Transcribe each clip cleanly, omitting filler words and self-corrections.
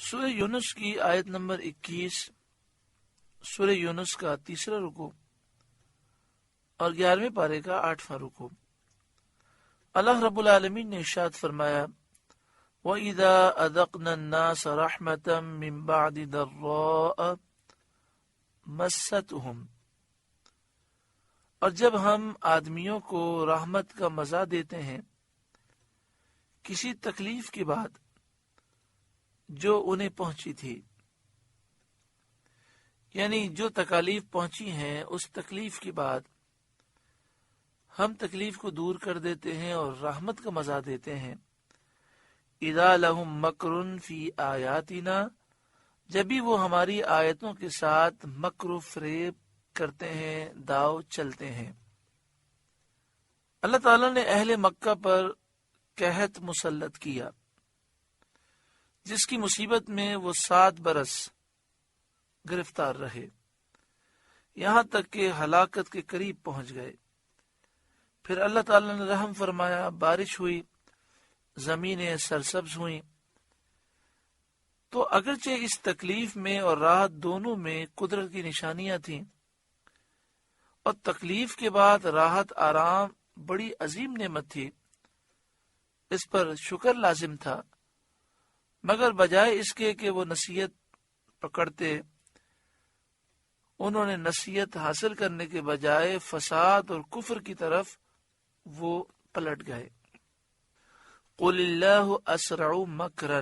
سورہ یونس کی آیت نمبر 21، سورہ یونس کا تیسرا رکوع اور 11ویں پارے کا 8واں رکوع۔ اللہ رب العالمین نے ارشاد فرمایا وَإِذَا أَذَقْنَا النَّاسَ رَحْمَةً مِّن بَعْدِ ضَرَّاءَ مَسَّتْهُمْ، اور جب ہم آدمیوں کو رحمت کا مزہ دیتے ہیں کسی تکلیف کے بعد جو انہیں پہنچی تھی، یعنی جو تکالیف پہنچی ہیں اس تکلیف کے بعد ہم تکلیف کو دور کر دیتے ہیں اور رحمت کا مزہ دیتے ہیں۔ اذا لہم مکر فی آیاتنا، جب بھی وہ ہماری آیتوں کے ساتھ مکر و فریب کرتے ہیں، داؤ چلتے ہیں۔ اللہ تعالیٰ نے اہل مکہ پر قحط مسلط کیا جس کی مصیبت میں وہ 7 برس گرفتار رہے، یہاں تک کہ ہلاکت کے قریب پہنچ گئے۔ پھر اللہ تعالیٰ نے رحم فرمایا، بارش ہوئی، زمینیں سرسبز ہوئیں۔ تو اگرچہ اس تکلیف میں اور راحت دونوں میں قدرت کی نشانیاں تھیں، اور تکلیف کے بعد راحت آرام بڑی عظیم نعمت تھی، اس پر شکر لازم تھا، مگر بجائے اس کے کہ وہ نصیحت پکڑتے، انہوں نے نصیحت حاصل کرنے کے بجائے فساد اور کفر کی طرف وہ پلٹ گئے۔ قل اللہ اسرع مکرا،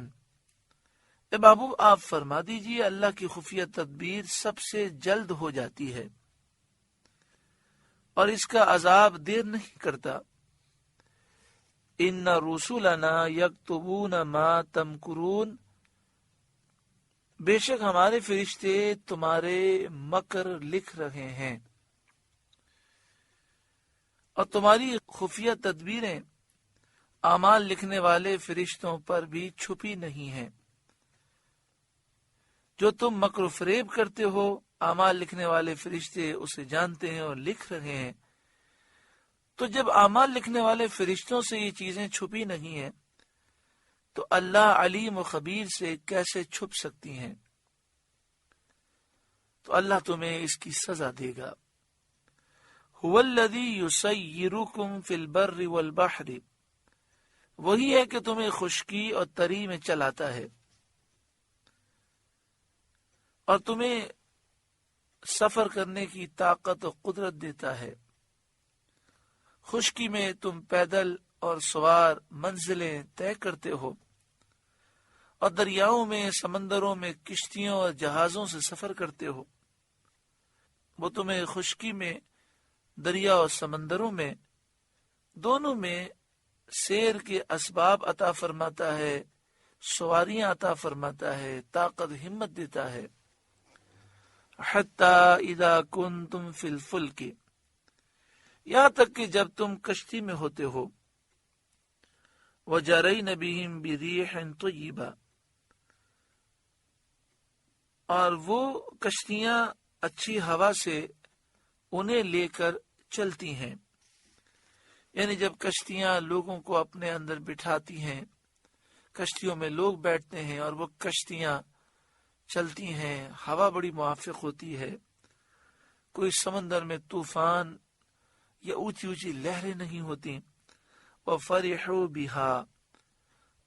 اے محبوب آپ فرما دیجئے اللہ کی خفیہ تدبیر سب سے جلد ہو جاتی ہے اور اس کا عذاب دیر نہیں کرتا۔ ان رسولنا یکتبون ما تمکرون، بے شک ہمارے فرشتے تمہارے مکر لکھ رہے ہیں اور تمہاری خفیہ تدبیریں اعمال لکھنے والے فرشتوں پر بھی چھپی نہیں ہیں۔ جو تم مکر و فریب کرتے ہو اعمال لکھنے والے فرشتے اسے جانتے ہیں اور لکھ رہے ہیں۔ تو جب اعمال لکھنے والے فرشتوں سے یہ چیزیں چھپی نہیں ہیں تو اللہ علیم و خبیر سے کیسے چھپ سکتی ہیں؟ تو اللہ تمہیں اس کی سزا دے گا۔ هو الذی یسیرکم فی البر والبحر، وہی ہے کہ تمہیں خشکی اور تری میں چلاتا ہے اور تمہیں سفر کرنے کی طاقت و قدرت دیتا ہے۔ خشکی میں تم پیدل اور سوار منزلیں طے کرتے ہو، اور دریاؤں میں، سمندروں میں کشتیوں اور جہازوں سے سفر کرتے ہو۔ وہ تمہیں خشکی میں، دریا اور سمندروں میں، دونوں میں سیر کے اسباب عطا فرماتا ہے، سواریاں عطا فرماتا ہے، طاقت ہمت دیتا ہے۔ حتی اذا کنتم فی الفلک، یہاں تک کہ جب تم کشتی میں ہوتے ہو، وَجَرَيْنَ بِهِمْ بِرِيحٍ طَيِّبَةٍ، اور وہ کشتیاں اچھی ہوا سے انہیں لے کر چلتی ہیں، یعنی جب کشتیاں لوگوں کو اپنے اندر بٹھاتی ہیں، کشتیوں میں لوگ بیٹھتے ہیں اور وہ کشتیاں چلتی ہیں، ہوا بڑی موافق ہوتی ہے، کوئی سمندر میں طوفان یا اونچی اونچی لہریں نہیں ہوتی، وَفَرِحُوا بِهَا،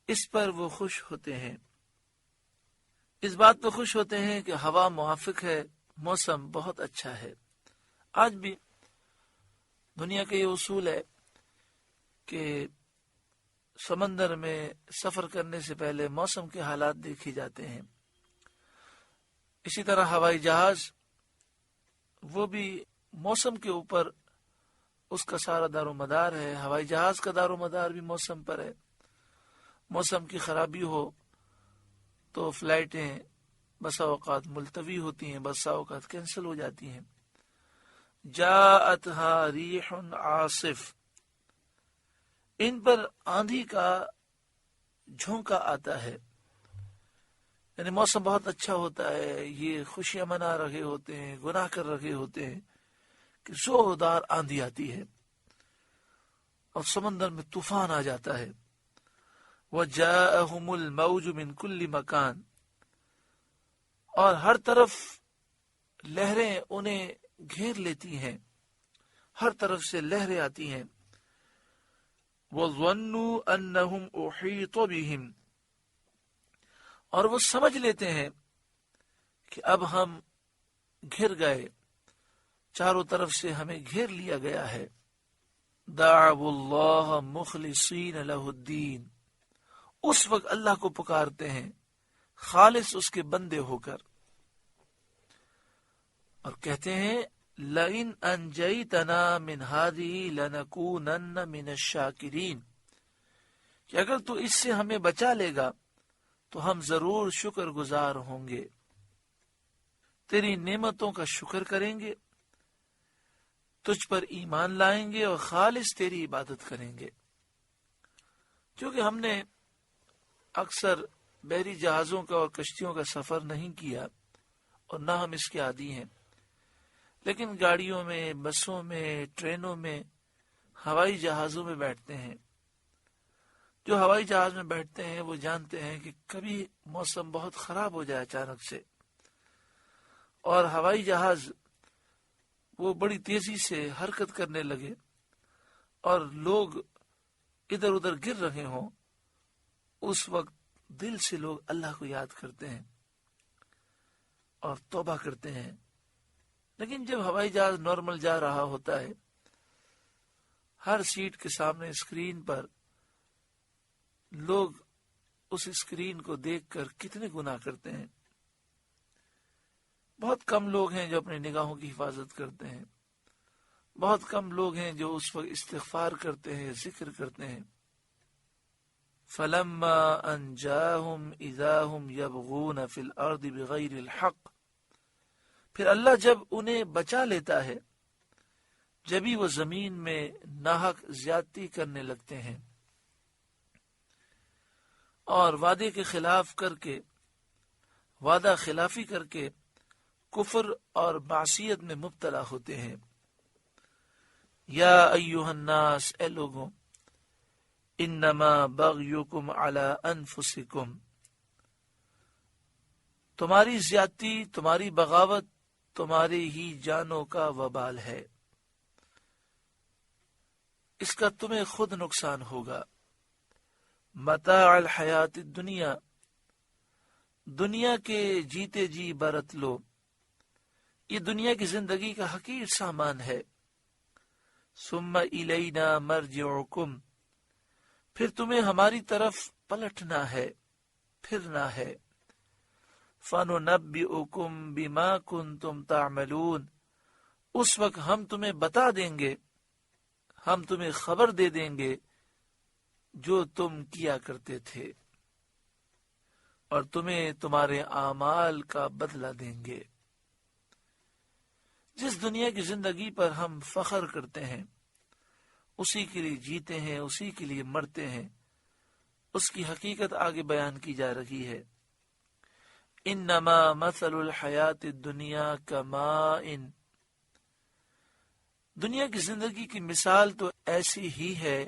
اس پر وہ خوش ہوتے ہیں، اس بات پر خوش ہوتے ہیں کہ ہوا موافق ہے، موسم بہت اچھا ہے۔ آج بھی دنیا کا یہ اصول ہے کہ سمندر میں سفر کرنے سے پہلے موسم کے حالات دیکھے جاتے ہیں۔ اسی طرح ہوائی جہاز، وہ بھی موسم کے اوپر اس کا سارا دار و مدار ہے۔ ہوائی جہاز کا دار و مدار بھی موسم پر ہے۔ موسم کی خرابی ہو تو فلائٹیں بسا اوقات ملتوی ہوتی ہیں، بسا اوقات کینسل ہو جاتی ہیں۔ جاءتها ریح عاصف، ان پر آندھی کا جھونکا آتا ہے، یعنی موسم بہت اچھا ہوتا ہے، یہ خوشیاں منا رہے ہوتے ہیں، گناہ کر رہے ہوتے ہیں کہ زوردار آندھی آتی ہے اور سمندر میں طوفان آ جاتا ہے۔ وَجَاءَهُمُ الْمَوْجُ مِنْ كُلِّ مَكَانٍ، اور ہر طرف لہریں انہیں گھیر لیتی ہیں، ہر طرف سے لہریں آتی ہیں۔ وَظَنُّوا أَنَّهُمْ أُحِيطُ بِهِمْ، اور وہ سمجھ لیتے ہیں کہ اب ہم گھر گئے، چاروں طرف سے ہمیں گھیر لیا گیا ہے۔ دعوا اللہ مخلصین لہ الدین، اس وقت اللہ کو پکارتے ہیں خالص اس کے بندے ہو کر، اور کہتے ہیں لئن انجیتنا من هذه لنکونن من الشاکرین، کہ اگر تو اس سے ہمیں بچا لے گا تو ہم ضرور شکر گزار ہوں گے، تیری نعمتوں کا شکر کریں گے، تجھ پر ایمان لائیں گے اور خالص تیری عبادت کریں گے۔ کیونکہ ہم نے اکثر بحری جہازوں کا اور کشتیوں کا سفر نہیں کیا اور نہ ہم اس کے عادی ہیں، لیکن گاڑیوں میں، بسوں میں، ٹرینوں میں، ہوائی جہازوں میں بیٹھتے ہیں۔ جو ہوائی جہاز میں بیٹھتے ہیں وہ جانتے ہیں کہ کبھی موسم بہت خراب ہو جائے اچانک سے، اور ہوائی جہاز وہ بڑی تیزی سے حرکت کرنے لگے اور لوگ ادھر ادھر گر رہے ہوں، اس وقت دل سے لوگ اللہ کو یاد کرتے ہیں اور توبہ کرتے ہیں۔ لیکن جب ہوائی جہاز نارمل جا رہا ہوتا ہے، ہر سیٹ کے سامنے اسکرین پر لوگ اس اسکرین کو دیکھ کر کتنے گناہ کرتے ہیں۔ بہت کم لوگ ہیں جو اپنی نگاہوں کی حفاظت کرتے ہیں، بہت کم لوگ ہیں جو اس وقت استغفار کرتے ہیں، ذکر کرتے ہیں۔ فَلَمَّا أَنْجَاهُمْ إِذَا هُمْ يَبْغُونَ فِي الْأَرْضِ بِغَيْرِ الْحَقِّ، پھر اللہ جب انہیں بچا لیتا ہے، جبھی وہ زمین میں ناحق زیادتی کرنے لگتے ہیں اور وعدے کے خلاف کر کے، وعدہ خلافی کر کے کفر اور معصیت میں مبتلا ہوتے ہیں۔ یا ایھا الناس، اے لوگوں، انما بغیکم علی انفسکم، تمہاری زیادتی، تمہاری بغاوت تمہاری ہی جانوں کا وبال ہے، اس کا تمہیں خود نقصان ہوگا۔ متاع الحیات الدنیا، دنیا کے جیتے جی برت لو، یہ دنیا کی زندگی کا حقیر سامان ہے۔ ثم الینا مرجعکم، پھر تمہیں ہماری طرف پلٹنا ہے، پھرنا ہے۔ فننبئکم بما کنتم تعملون، اس وقت ہم تمہیں بتا دیں گے، ہم تمہیں خبر دے دیں گے جو تم کیا کرتے تھے، اور تمہیں تمہارے اعمال کا بدلہ دیں گے۔ جس دنیا کی زندگی پر ہم فخر کرتے ہیں، اسی کے لیے جیتے ہیں، اسی کے لیے مرتے ہیں، اس کی حقیقت آگے بیان کی جا رہی ہے۔ انما مثل الحیات الدنیا کماء، دنیا کی زندگی کی مثال تو ایسی ہی ہے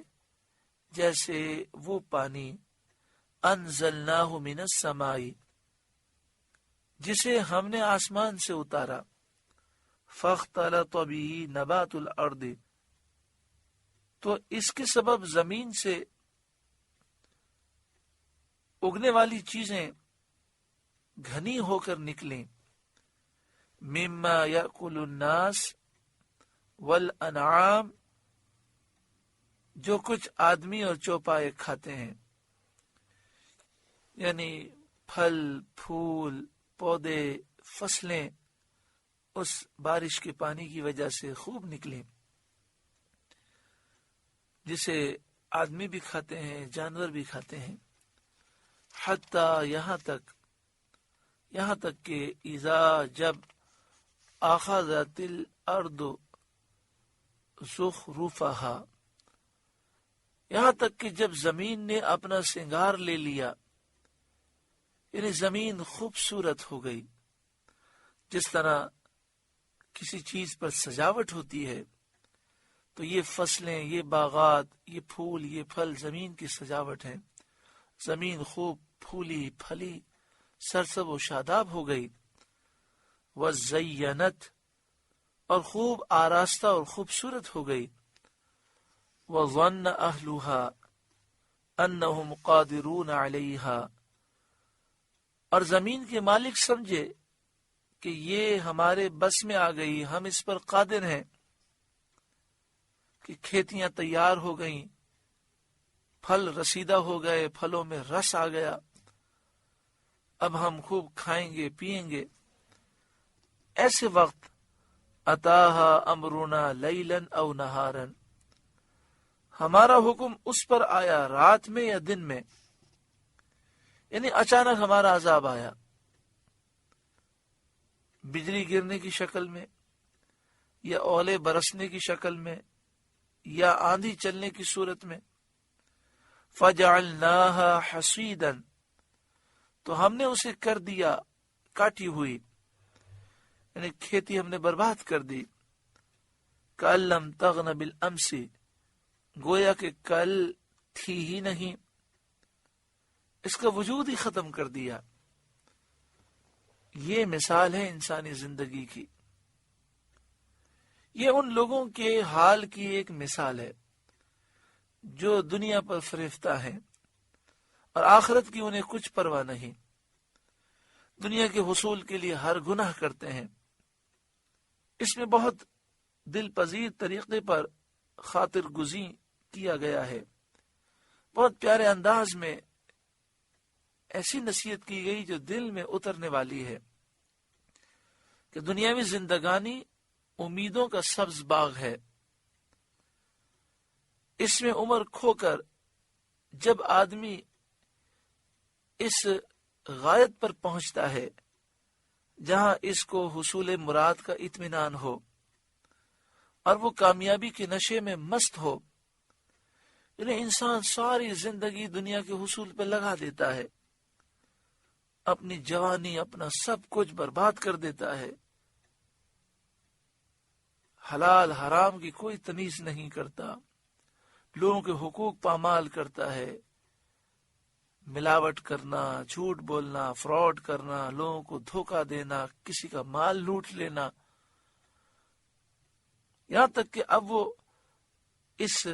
جیسے وہ پانی انزلناہ من السماء، جسے ہم نے آسمان سے اتارا، فاختلط به نبات الارض، تو اس کے سبب زمین سے اگنے والی چیزیں گھنی ہو کر نکلیں، مما یأکل الناس والانعام، جو کچھ آدمی اور چوپائے کھاتے ہیں، یعنی پھل، پھول، پودے، فصلیں اس بارش کے پانی کی وجہ سے خوب نکلیں، جسے آدمی بھی کھاتے ہیں، جانور بھی کھاتے ہیں۔ حتیٰ یہاں تک کہ اذا، جب اخذت الارض زخرفہا، یہاں تک کہ جب زمین نے اپنا سنگار لے لیا، یعنی زمین خوبصورت ہو گئی۔ جس طرح کسی چیز پر سجاوٹ ہوتی ہے تو یہ فصلیں، یہ باغات، یہ پھول، یہ پھل زمین کی سجاوٹ ہیں۔ زمین خوب پھولی پھلی، سرسب و شاداب ہو گئی، وزینت اور خوب آراستہ اور خوبصورت ہو گئی، وظن اہلها انہم قادرون علیہا اور زمین کے مالک سمجھے کہ یہ ہمارے بس میں آ گئی، ہم اس پر قادر ہیں، کہ کھیتیاں تیار ہو گئیں، پھل رسیدہ ہو گئے، پھلوں میں رس آ گیا، اب ہم خوب کھائیں گے پیئیں گے۔ ایسے وقت اتاہا امرنا لیلا او نہارا ہمارا حکم اس پر آیا رات میں یا دن میں، یعنی اچانک ہمارا عذاب آیا، بجلی گرنے کی شکل میں یا اولے برسنے کی شکل میں یا آندھی چلنے کی صورت میں۔ فجعلناها حصیدا تو ہم نے اسے کر دیا کاٹی ہوئی، یعنی کھیتی ہم نے برباد کر دی۔ کأن لم تغن بالامس گویا کہ کل تھی ہی نہیں، اس کا وجود ہی ختم کر دیا۔ یہ مثال ہے انسانی زندگی کی، یہ ان لوگوں کے حال کی ایک مثال ہے جو دنیا پر فریفتہ ہیں اور آخرت کی انہیں کچھ پرواہ نہیں، دنیا کے حصول کے لیے ہر گناہ کرتے ہیں۔ اس میں بہت دل پذیر طریقے پر خاطر گزین کیا گیا ہے، بہت پیارے انداز میں ایسی نصیحت کی گئی جو دل میں اترنے والی ہے کہ دنیاوی زندگانی امیدوں کا سبز باغ ہے، اس میں عمر کھو کر جب آدمی اس غایت پر پہنچتا ہے جہاں اس کو حصول مراد کا اطمینان ہو اور وہ کامیابی کے نشے میں مست ہو، یعنی انسان ساری زندگی دنیا کے حصول پہ لگا دیتا ہے، اپنی جوانی اپنا سب کچھ برباد کر دیتا ہے، حلال حرام کی کوئی تمیز نہیں کرتا، لوگوں کے حقوق پامال کرتا ہے، ملاوٹ کرنا، جھوٹ بولنا، فراڈ کرنا، لوگوں کو دھوکہ دینا، کسی کا مال لوٹ لینا، یہاں تک کہ اب وہ اس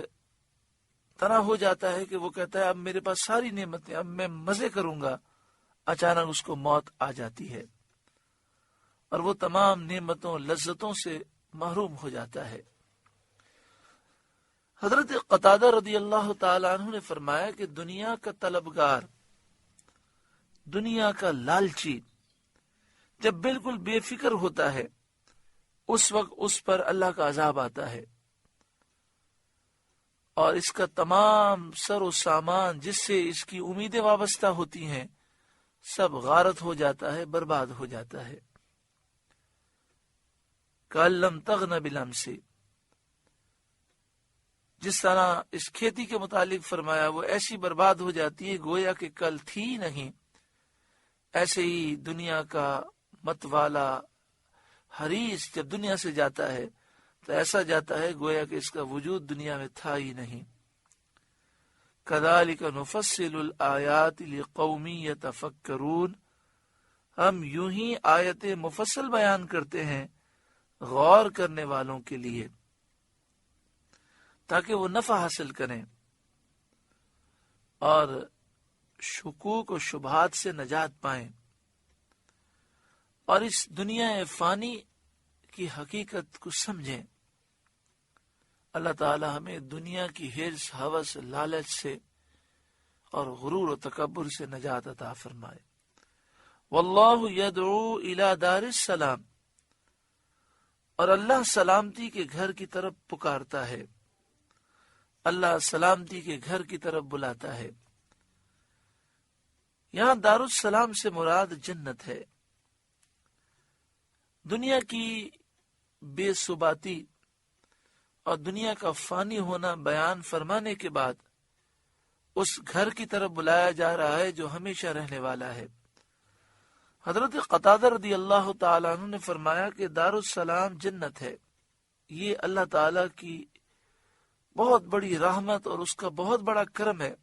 طرح ہو جاتا ہے کہ وہ کہتا ہے اب میرے پاس ساری نعمتیں، اب میں مزے کروں گا، اچانک اس کو موت آ جاتی ہے اور وہ تمام نعمتوں لذتوں سے محروم ہو جاتا ہے۔ حضرت قتادہ رضی اللہ تعالی عنہ نے فرمایا کہ دنیا کا طلبگار، دنیا کا لالچی جب بالکل بے فکر ہوتا ہے اس وقت اس پر اللہ کا عذاب آتا ہے، اور اس کا تمام سر و سامان جس سے اس کی امیدیں وابستہ ہوتی ہیں سب غارت ہو جاتا ہے، برباد ہو جاتا ہے۔ کأن لم تغن بالامس، جس طرح اس کھیتی کے متعلق فرمایا وہ ایسی برباد ہو جاتی ہے گویا کہ کل تھی نہیں، ایسے ہی دنیا کا متوالا حریص جب دنیا سے جاتا ہے تو ایسا جاتا ہے گویا کہ اس کا وجود دنیا میں تھا ہی نہیں۔ کذالک نفصل الآیات لقوم یتفکرون، ہم یوں ہی آیت مفصل بیان کرتے ہیں غور کرنے والوں کے لیے تاکہ وہ نفع حاصل کریں اور شکوک و شبہات سے نجات پائیں اور اس دنیا فانی کی حقیقت کو سمجھیں۔ اللہ تعالی ہمیں دنیا کی حرص، ہوس، لالچ سے اور غرور و تکبر سے نجات عطا فرمائے۔ واللہ یدعو الی دار السلام، اور اللہ سلامتی کے گھر کی طرف پکارتا ہے، اللہ سلامتی کے گھر کی طرف بلاتا ہے۔ یہاں دار السلام سے مراد جنت ہے۔ دنیا کی بے ثباتی اور دنیا کا فانی ہونا بیان فرمانے کے بعد اس گھر کی طرف بلایا جا رہا ہے جو ہمیشہ رہنے والا ہے۔ حضرت قتادہ رضی اللہ تعالیٰ عنہ نے فرمایا کہ دار السلام جنت ہے۔ یہ اللہ تعالیٰ کی بہت بڑی رحمت اور اس کا بہت بڑا کرم ہے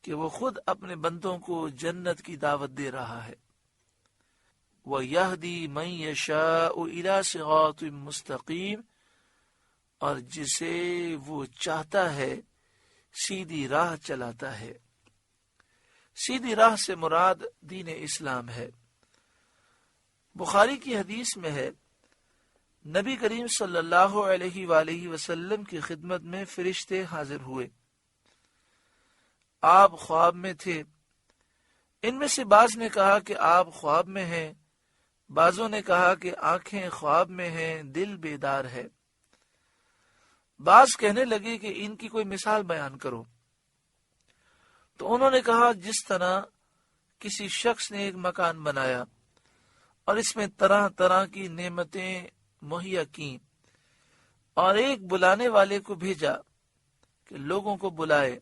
کہ وہ خود اپنے بندوں کو جنت کی دعوت دے رہا ہے۔ وَيَهْدِي مَن يَشَاءُ إِلَى صِرَاطٍ مُسْتَقِيمٍ، اور جسے وہ چاہتا ہے سیدھی راہ چلاتا ہے۔ سیدھی راہ سے مراد دین اسلام ہے۔ بخاری کی حدیث میں ہے، نبی کریم صلی اللہ علیہ وآلہ وسلم کی خدمت میں فرشتے حاضر ہوئے۔ آپ خواب میں تھے۔ ان میں سے بعض نے کہا کہ آپ خواب میں ہیں، بعضوں نے کہا کہ آنکھیں خواب میں ہیں، دل بیدار ہے۔ بعض کہنے لگے کہ ان کی کوئی مثال بیان کرو۔ تو انہوں نے کہا، جس طرح کسی شخص نے ایک مکان بنایا اور اس میں طرح طرح کی نعمتیں مہیا کیں، اور ایک بلانے والے کو بھیجا کہ لوگوں کو بلائے،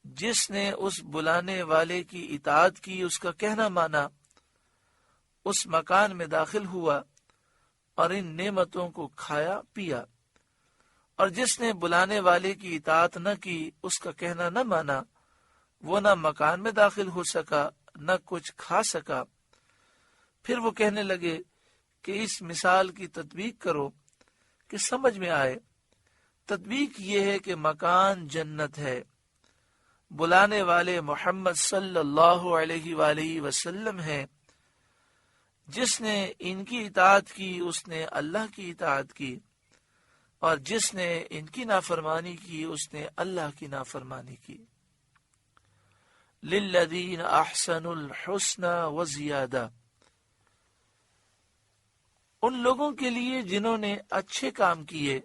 جس نے اس بلانے والے کی اطاعت کی، اس کا کہنا مانا، اس مکان میں داخل ہوا اور ان نعمتوں کو کھایا پیا، اور جس نے بلانے والے کی اطاعت نہ کی، اس کا کہنا نہ مانا، وہ نہ مکان میں داخل ہو سکا نہ کچھ کھا سکا۔ پھر وہ کہنے لگے کہ اس مثال کی تطبیق کرو کہ سمجھ میں آئے۔ تطبیق یہ ہے کہ مکان جنت ہے، بلانے والے محمد صلی اللہ علیہ وآلہ وسلم ہیں، جس نے ان کی اطاعت کی اس نے اللہ کی اطاعت کی، اور جس نے ان کی نافرمانی کی اس نے اللہ کی نافرمانی کی۔ للذین احسنوا الحسنى وزیادہ، ان لوگوں کے لیے جنہوں نے اچھے کام کیے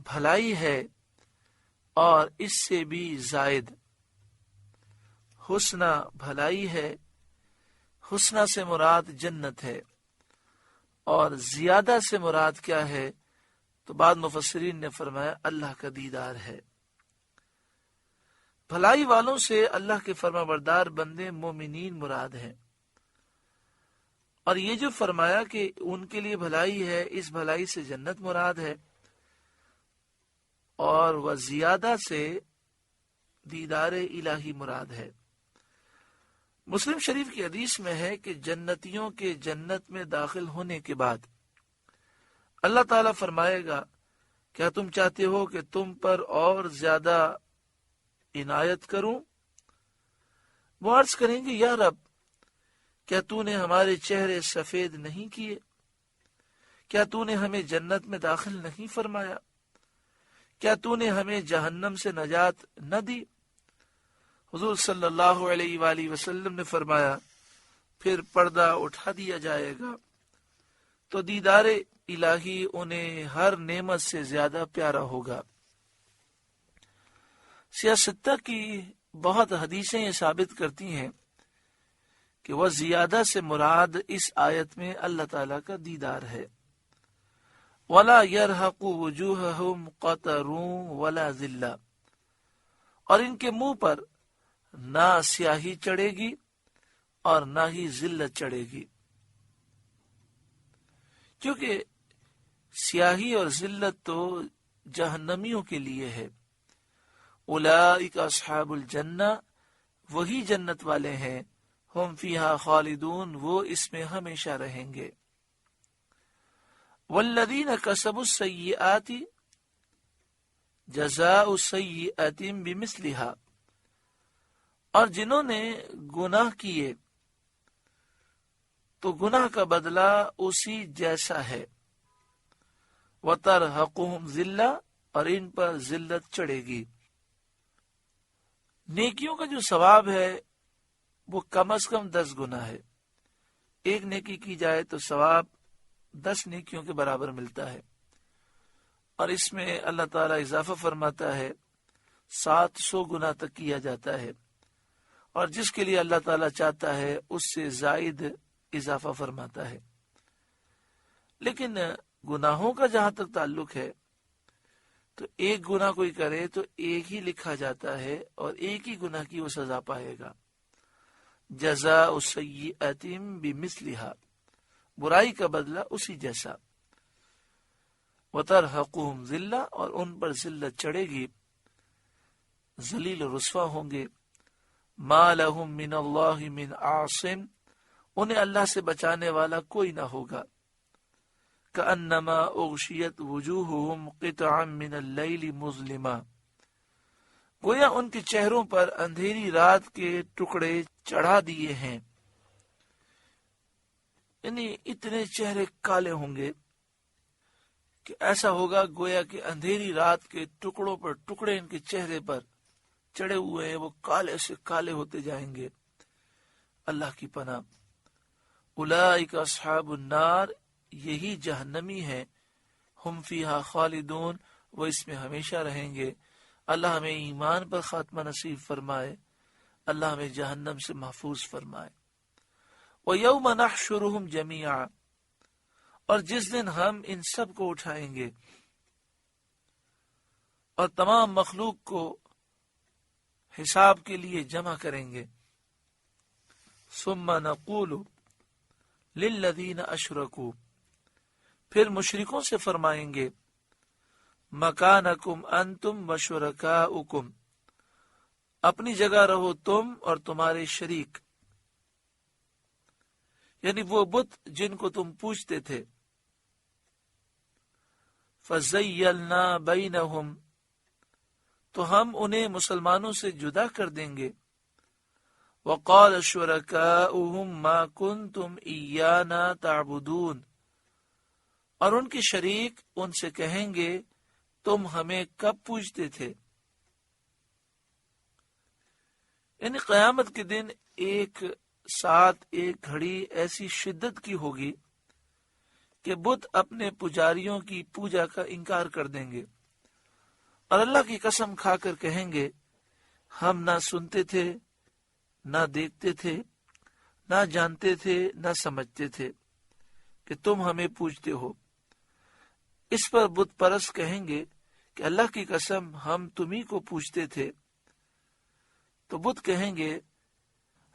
بھلائی ہے، اور اس سے بھی زائد۔ حسنہ بھلائی ہے، حسنہ سے مراد جنت ہے، اور زیادہ سے مراد کیا ہے؟ تو بعض مفسرین نے فرمایا اللہ کا دیدار ہے۔ بھلائی والوں سے اللہ کے فرما بردار بندے مومنین مراد ہیں، اور یہ جو فرمایا کہ ان کے لیے بھلائی ہے، اس بھلائی سے جنت مراد ہے، اور وہ زیادہ سے دیدار الہی مراد ہے۔ مسلم شریف کی حدیث میں ہے کہ جنتیوں کے جنت میں داخل ہونے کے بعد اللہ تعالیٰ فرمائے گا، کیا تم چاہتے ہو کہ تم پر اور زیادہ عنایت کروں؟ وہ عرض کریں گے، یا رب، کیا تو نے ہمارے چہرے سفید نہیں کیے؟ کیا تو نے ہمیں جنت میں داخل نہیں فرمایا؟ کیا تو نے ہمیں جہنم سے نجات نہ دی؟ حضور صلی اللہ علیہ وآلہ وسلم نے فرمایا، پھر پردہ اٹھا دیا جائے گا تو دیدار الہی انہیں ہر نعمت سے زیادہ پیارا ہوگا۔ سیاستہ کی بہت حدیثیں یہ ثابت کرتی ہیں کہ وہ زیادہ سے مراد اس آیت میں اللہ تعالیٰ کا دیدار ہے۔ وَلَا يَرْحَقُ وُجُوهَهُمْ قَتَرٌ وَلَا ذِلَّةٌ، اور ان کے منہ پر نہ سیاہی چڑھے گی اور نہ ہی ذلت چڑھے گی، کیونکہ سیاہی اور ذلت تو جہنمیوں کے لیے ہے۔ اولئک اصحاب الجنہ، وہی جنت والے ہیں، ہم فیہا خالدون، وہ اس میں ہمیشہ رہیں گے۔ والذین کسبوا السیئات جزاء سیئۃ بمثلہا، اور جنہوں نے گناہ کیے تو گناہ کا بدلہ اسی جیسا ہے۔ وترہقہم ذلہ، اور ان پر ذلت چڑھے گی۔ نیکیوں کا جو ثواب ہے وہ کم از کم 10 گنا ہے۔ ایک نیکی کی جائے تو ثواب 10 نیکیوں کے برابر ملتا ہے، اور اس میں اللہ تعالیٰ اضافہ فرماتا ہے، 700 گنا تک کیا جاتا ہے، اور جس کے لیے اللہ تعالیٰ چاہتا ہے اس سے زائد اضافہ فرماتا ہے۔ لیکن گناہوں کا جہاں تک تعلق ہے تو ایک گناہ کوئی کرے تو ایک ہی لکھا جاتا ہے، اور ایک ہی گناہ کی وہ سزا پائے گا۔ جزاء سیئۃ بمثلہا، برائی کا بدلہ اسی جیسا۔ وترہقہم ذلہ، اور ان پر ذلت چڑھے گی، ذلیل و رسوا ہوں گے۔ ما لہم من اللہ من عاصم انہیں اللہ سے بچانے والا کوئی نہ ہوگا۔ کأنما اغشیت وجوہہم قطعا من اللیل مظلما، گویا ان کے چہروں پر اندھیری رات کے ٹکڑے چڑھا دیے ہیں، یعنی اتنے چہرے کالے ہوں گے کہ ایسا ہوگا گویا کہ اندھیری رات کے ٹکڑوں پر ٹکڑے ان کے چہرے پر چڑھے ہوئے ہیں، وہ کالے سے کالے ہوتے جائیں گے۔ اللہ کی پناہ۔ اولئک اصحاب النار، یہی جہنمی ہیں، ہم فیہا خالدون، وہ اس میں ہمیشہ رہیں گے۔ اللہ ہمیں ایمان پر خاتمہ نصیب فرمائے، اللہ ہمیں جہنم سے محفوظ فرمائے۔ وَيَوْمَ نَحْشُرُهُمْ جَمِيعًا، اور جس دن ہم ان سب کو اٹھائیں گے اور تمام مخلوق کو حساب کے لیے جمع کریں گے۔ ثُمَّ نَقُولُ لِلَّذِينَ أَشْرَكُوا، پھر مشرکوں سے فرمائیں گے، مَكَانَكُمْ أَنْتُمْ وَشُرَكَاؤُكُمْ، اپنی جگہ رہو تم اور تمہارے شریک، یعنی وہ بت جن کو تم پوجتے تھے۔ فَزَيَّلْنَا بَيْنَهُمْ، تو ہم انہیں مسلمانوں سے جدا کر دیں گے۔ وَقَالَ شُرَكَاؤُهُمْ مَا كُنْتُمْ إِيَّانَا تَعْبُدُونَ، اور ان کے شریک ان سے کہیں گے تم ہمیں کب پوجتے تھے؟ یعنی قیامت کے دن ایک ساتھ ایک گھڑی ایسی شدت کی ہوگی کہ بت اپنے پجاریوں کی پوجا کا انکار کر دیں گے اور اللہ کی قسم کھا کر کہیں گے ہم نہ سنتے تھے، نہ دیکھتے تھے، نہ جانتے تھے، نہ سمجھتے تھے کہ تم ہمیں پوجتے ہو۔ اس پر بت پرست کہیں گے کہ اللہ کی قسم ہم تمہیں کو پوجتے تھے۔ تو بت کہیں گے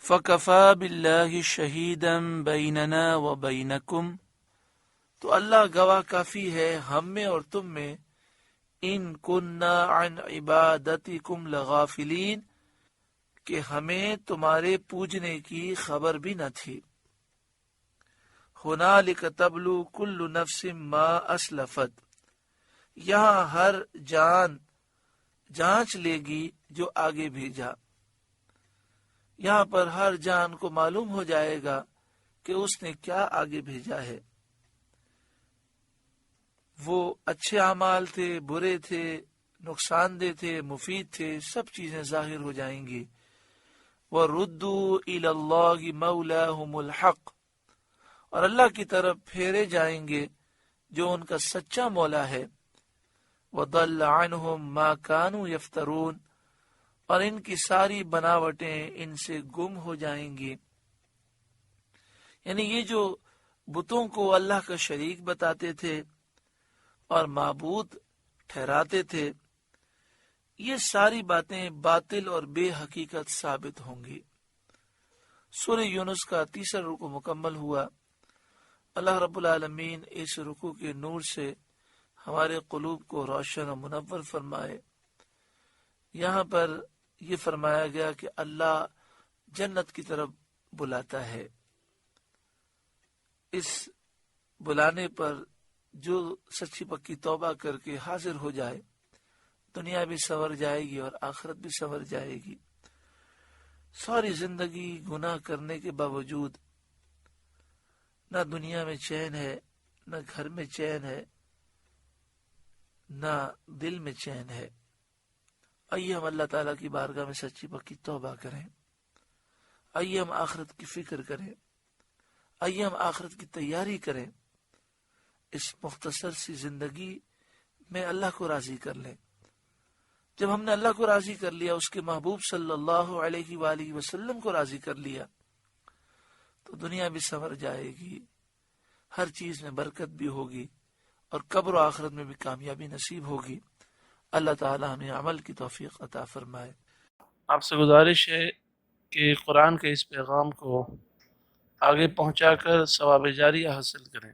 فَكَفَى بِاللَّهِ شَهِيدًا بَيْنَنَا وَبَيْنَكُمْ، تو اللہ گواہ کافی ہے ہم میں اور تم میں، ان کننا عن عبادتکم لغافلین، کہ ہمیں تمہارے پوجنے کی خبر بھی نہ تھی۔ ہنالک تبلو کل نفس ما اسلفت، یہاں ہر جان جانچ لے گی جو آگے بھیجا۔ یہاں پر ہر جان کو معلوم ہو جائے گا کہ اس نے کیا آگے بھیجا ہے۔ وہ اچھے اعمال تھے، برے تھے، نقصان دہ تھے، مفید تھے، سب چیزیں ظاہر ہو جائیں گی۔ وَرُدُّوا إِلَى اللَّهِ مَوْلَاهُمُ الْحَقِّ، اور اللہ کی طرف پھیرے جائیں گے جو ان کا سچا مولا ہے۔ وَضَلَّ عَنْهُمْ مَا كَانُوا يَفْتَرُونَ، اور ان کی ساری بناوٹیں ان سے گم ہو جائیں گی۔ یعنی یہ جو بتوں کو اللہ کا شریک بتاتے تھے اور معبود ٹھہراتے تھے، یہ ساری باتیں باطل اور بے حقیقت ثابت ہوں گی۔ سورہ یونس کا تیسرا رکوع مکمل ہوا۔ اللہ رب العالمین اس رکوع کے نور سے ہمارے قلوب کو روشن و منور فرمائے۔ یہاں پر یہ فرمایا گیا کہ اللہ جنت کی طرف بلاتا ہے۔ اس بلانے پر جو سچی پکی توبہ کر کے حاضر ہو جائے، دنیا بھی سنور جائے گی اور آخرت بھی سنور جائے گی۔ ساری زندگی گناہ کرنے کے باوجود نہ دنیا میں چین ہے، نہ گھر میں چین ہے، نہ دل میں چین ہے۔ آئیے ہم اللہ تعالیٰ کی بارگاہ میں سچی پکی توبہ کریں، آئیے ہم آخرت کی فکر کریں، آئیے ہم آخرت کی تیاری کریں، اس مختصر سی زندگی میں اللہ کو راضی کر لیں۔ جب ہم نے اللہ کو راضی کر لیا، اس کے محبوب صلی اللہ علیہ وآلہ وسلم کو راضی کر لیا، تو دنیا بھی سنور جائے گی، ہر چیز میں برکت بھی ہوگی اور قبر و آخرت میں بھی کامیابی نصیب ہوگی۔ اللہ تعالی ہمیں عمل کی توفیق عطا فرمائے۔ آپ سے گزارش ہے کہ قرآن کے اس پیغام کو آگے پہنچا کر ثواب جاریہ حاصل کریں۔